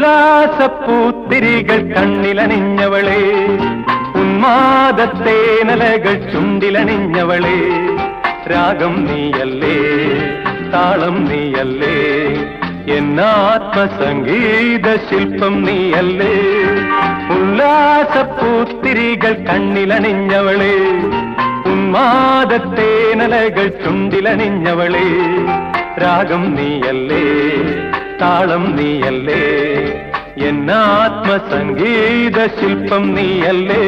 ഉല്ലാസപ്പൂത്തിരികൾ കണ്ണിലണിഞ്ഞവളെ, ഉന്മാദത്തേനലകൾ ചുണ്ടിലണിഞ്ഞവളെ, രാഗം നീയല്ലേ, താളം നീയല്ലേ, എന്നാത്മസംഗീത ശില്പം നീയല്ലേ. ഉല്ലാസപ്പൂത്തിരികൾ കണ്ണിലണിഞ്ഞവളെ, ഉന്മാദത്തേനലകൾ ചുണ്ടിലണിഞ്ഞവളെ, രാഗം നീയല്ലേ, താളം നീയല്ലേ, എന്നാത്മസംഗീത ശില്പം നീയല്ലേ.